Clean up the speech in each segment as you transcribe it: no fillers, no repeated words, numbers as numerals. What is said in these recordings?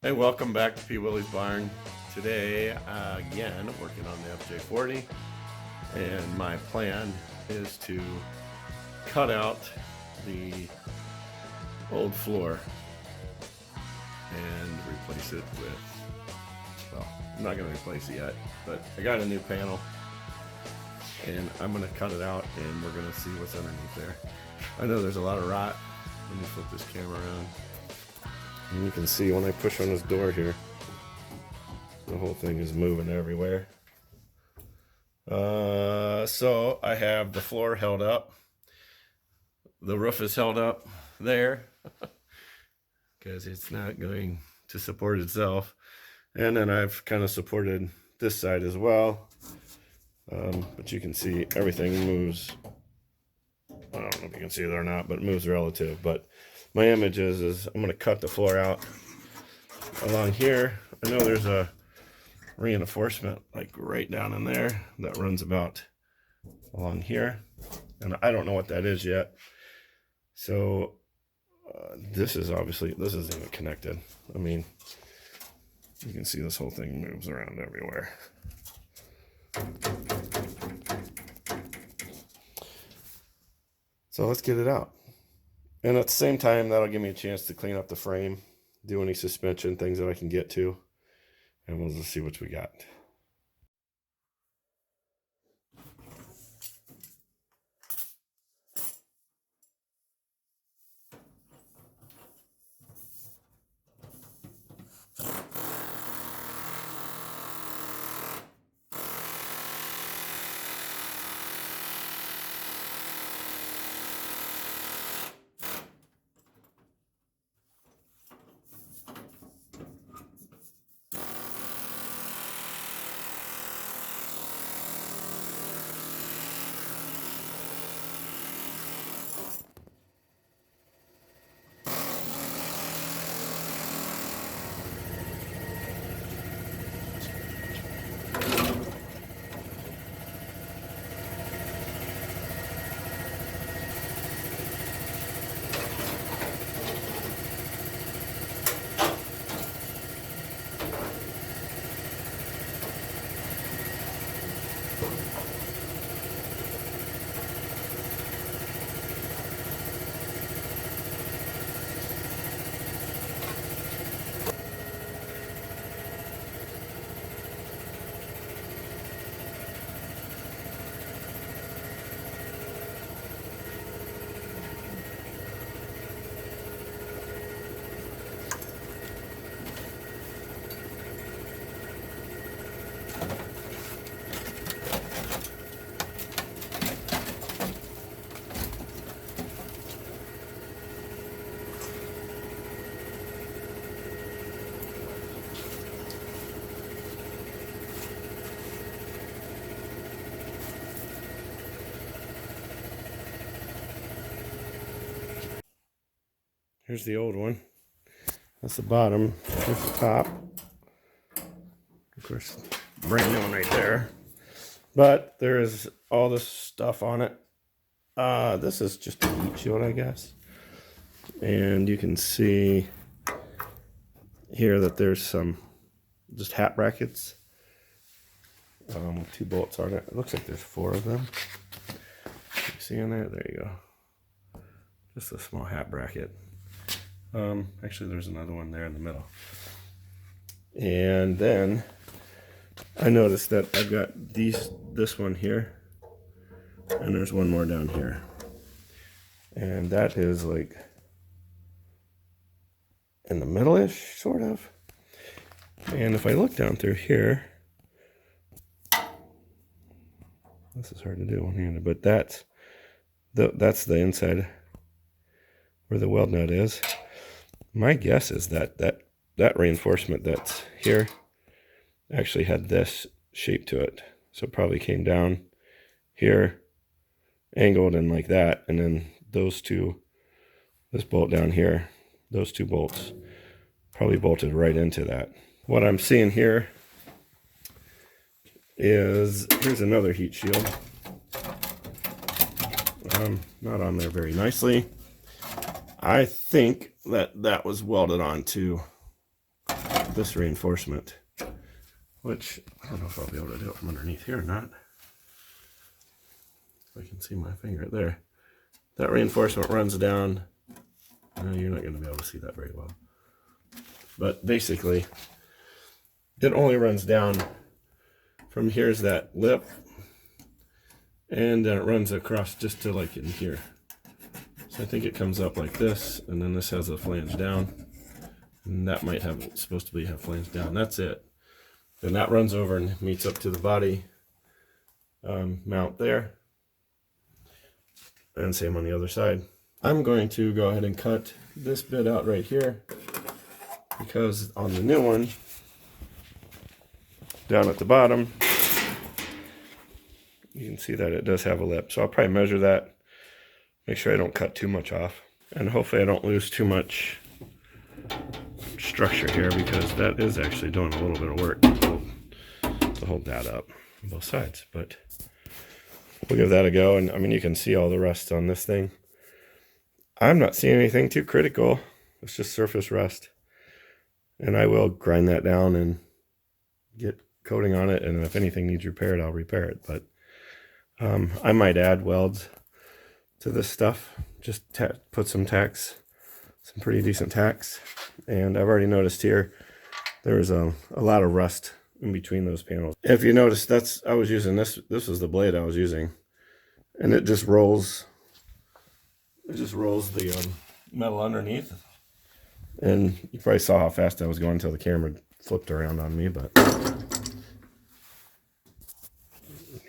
Hey, welcome back to P. Willie's Barn. Today, again, working on the FJ40, and my plan is to cut out the old floor and replace it with, well, I'm not going to replace it yet, but I got a new panel, and I'm going to cut it out, and we're going to see what's underneath there. I know there's a lot of rot. Let me flip this camera around. And you can see when I push on this door here, the whole thing is moving everywhere. So I have the floor held up. The roof is held up there because it's not going to support itself. And then I've kind of supported this side as well. But you can see everything moves. I don't know if you can see it or not, but it moves relative. But my image is I'm going to cut the floor out along here. I know there's a reinforcement like right down in there that runs about along here, and I don't know what that is yet. So this is obviously, this isn't even connected. I mean, you can see this whole thing moves around everywhere. So let's get it out. And at the same time, that'll give me a chance to clean up the frame, do any suspension things that I can get to, and we'll just see what we got. Here's the old one. That's the bottom. Here's the top. Of course, brand new one right there. But there is all this stuff on it. This is just a heat shield, I guess. And you can see here that there's some just hat brackets. With 2 bolts on it. It looks like there's 4 of them. You see in there? There you go. Just a small hat bracket. Actually, there's another one there in the middle. And then I noticed that I've got this one here, and there's one more down here. And that is like in the middle-ish, sort of. And if I look down through here, this is hard to do one-handed, but that's the inside where the weld nut is. My guess is that reinforcement that's here actually had this shape to it. So it probably came down here, angled and like that, and then those two, this bolt down here, those 2 bolts probably bolted right into that. What I'm seeing here is, here's another heat shield. Not on there very nicely. I think that was welded onto this reinforcement, which I don't know if I'll be able to do it from underneath here or not. If I can see my finger there. That reinforcement runs down. You're not going to be able to see that very well. But basically, it only runs down from here's that lip, and then it runs across just to like in here. So I think it comes up like this, and then this has a flange down, and that might have supposed to be have flange down. That's it. Then that runs over and meets up to the body mount there, and same on the other side. I'm going to go ahead and cut this bit out right here, because on the new one, down at the bottom, you can see that it does have a lip. So I'll probably measure that, make sure I don't cut too much off, and hopefully I don't lose too much structure here, because that is actually doing a little bit of work to hold that up on both sides. But we'll give that a go. And I mean, you can see all the rust on this thing. I'm not seeing anything too critical. It's just surface rust. And I will grind that down and get coating on it. And if anything needs repaired, I'll repair it. But I might add welds to this stuff. Just put some tacks, some pretty decent tacks. And I've already noticed here, there's a lot of rust in between those panels. If you notice, I was using this was the blade I was using. And it just rolls. It just rolls the metal underneath. And you probably saw how fast I was going until the camera flipped around on me, but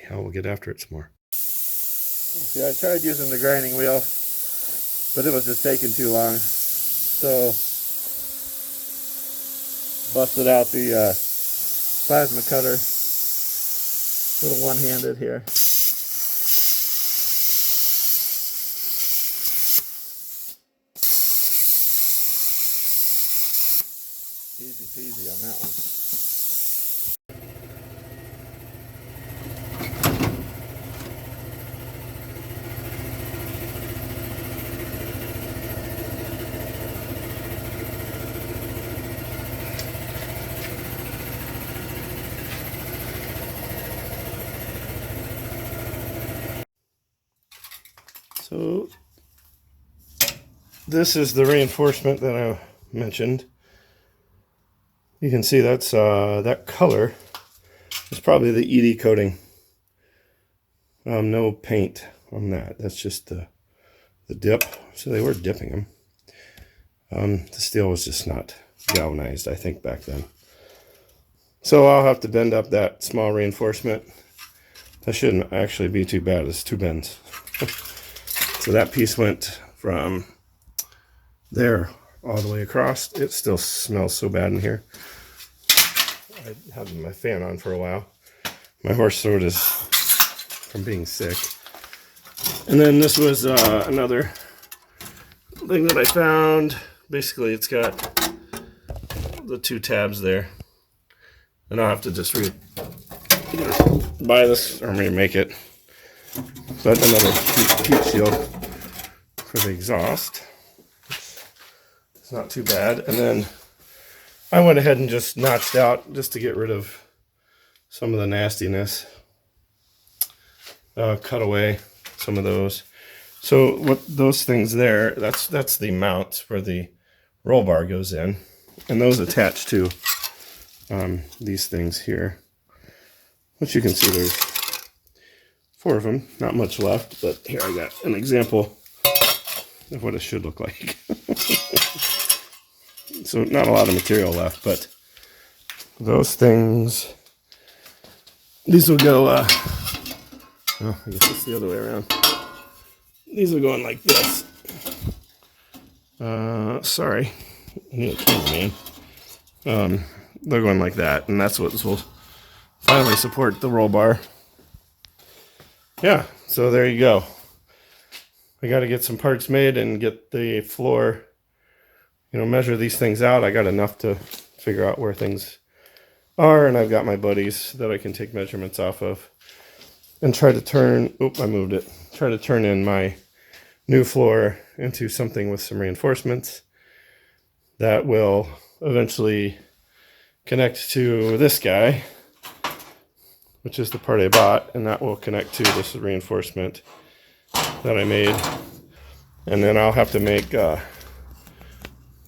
yeah, we'll get after it some more. See, I tried using the grinding wheel, but it was just taking too long. So, busted out the plasma cutter, little one-handed here. Easy peasy on that one. So this is the reinforcement that I mentioned. You can see that's that color is probably the ED coating. No paint on that. That's just the dip. So they were dipping them. The steel was just not galvanized, I think, back then. So I'll have to bend up that small reinforcement. That shouldn't actually be too bad. It's 2 bends. So that piece went from there all the way across. It still smells so bad in here. I had my fan on for a while. My horse throat is from being sick. And then this was another thing that I found. Basically, it's got the 2 tabs there. And I'll have to just buy this or remake it. But another heat shield for the exhaust. It's not too bad. And then I went ahead and just notched out just to get rid of some of the nastiness. Cut away some of those. So what those things there, that's the mounts where the roll bar goes in. And those attach to these things here. Which you can see there's 4 of them. Not much left, but here I got an example of what it should look like. So not a lot of material left, but those things, these will go, oh, I guess it's the other way around. These will go in like this. Sorry, I need a cameraman. They're going like that, and that's what this will finally support the roll bar. Yeah, so there you go. I got to get some parts made and get the floor, measure these things out. I got enough to figure out where things are, and I've got my buddies that I can take measurements off of and try to turn, I moved it. Try to turn in my new floor into something with some reinforcements that will eventually connect to this guy, which is the part I bought, and that will connect to this reinforcement that I made. And then I'll have to make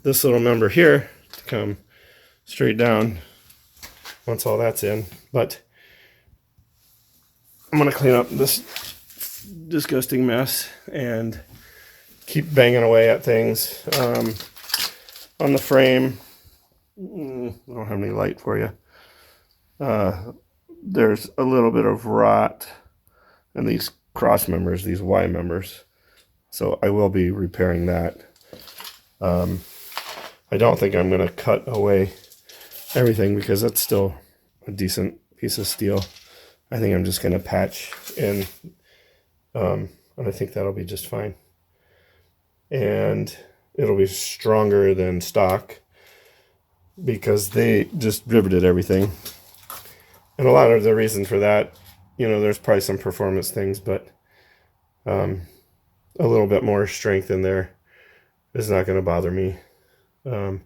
this little member here to come straight down once all that's in. But I'm going to clean up this disgusting mess and keep banging away at things. On the frame, I don't have any light for you. There's a little bit of rot in these cross members, these Y members. So I will be repairing that. I don't think I'm going to cut away everything because that's still a decent piece of steel. I think I'm just going to patch in, and I think that'll be just fine. And it'll be stronger than stock because they just riveted everything. And a lot of the reason for that, you know, there's probably some performance things, but a little bit more strength in there is not going to bother me. It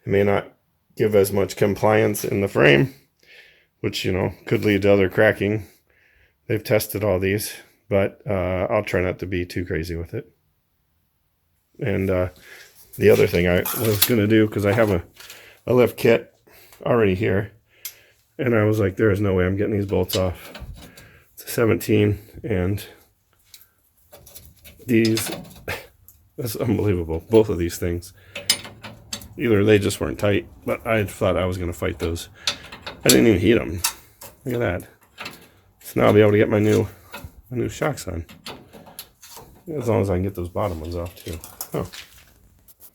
may not give as much compliance in the frame, which, you know, could lead to other cracking. They've tested all these, but I'll try not to be too crazy with it. And the other thing I was going to do, because I have a lift kit already here, and I was like, there is no way I'm getting these bolts off. It's a 17, and these, that's unbelievable. Both of these things, either they just weren't tight, but I thought I was going to fight those. I didn't even heat them. Look at that. So now I'll be able to get my new shocks on. As long as I can get those bottom ones off too. Oh.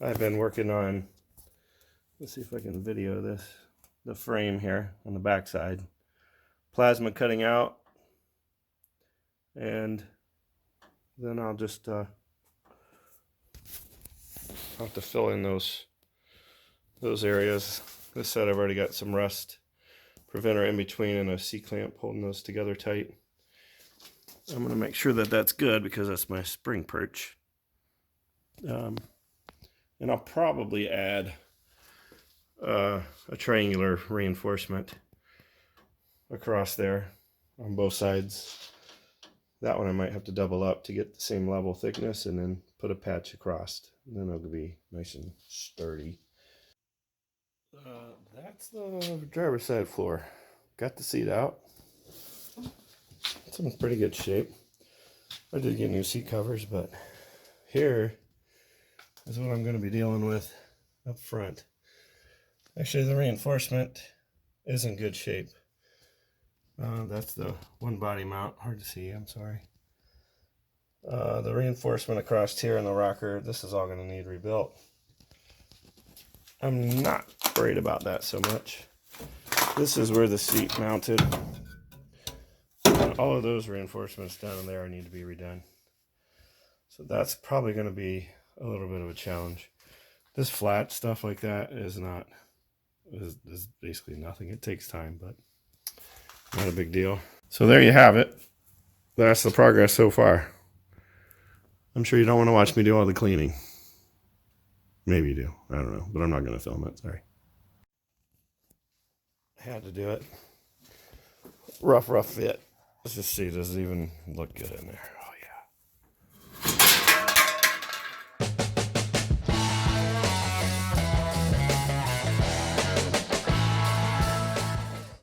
I've been working on, let's see if I can video this, the frame here on the back side. Plasma cutting out, and then I'll just have to fill in those areas. This side I've already got some rust preventer in between and a C-clamp holding those together tight. I'm going to make sure that that's good because that's my spring perch. And I'll probably add a triangular reinforcement across there on both sides. That one I might have to double up to get the same level thickness and then put a patch across. And then it'll be nice and sturdy. That's the driver's side floor. Got the seat out. It's in pretty good shape. I did get new seat covers, but here is what I'm going to be dealing with up front. Actually, the reinforcement is in good shape. That's the one body mount. Hard to see, I'm sorry. The reinforcement across here in the rocker, this is all going to need rebuilt. I'm not worried about that so much. This is where the seat mounted. And all of those reinforcements down there need to be redone. So that's probably going to be a little bit of a challenge. This flat stuff like that is basically nothing. It takes time, but not a big deal. So there you have it. That's the progress so far. I'm sure you don't want to watch me do all the cleaning. Maybe you do. I don't know. But I'm not going to film it. Sorry. I had to do it. Rough fit. Let's just see. Does it even look good in there?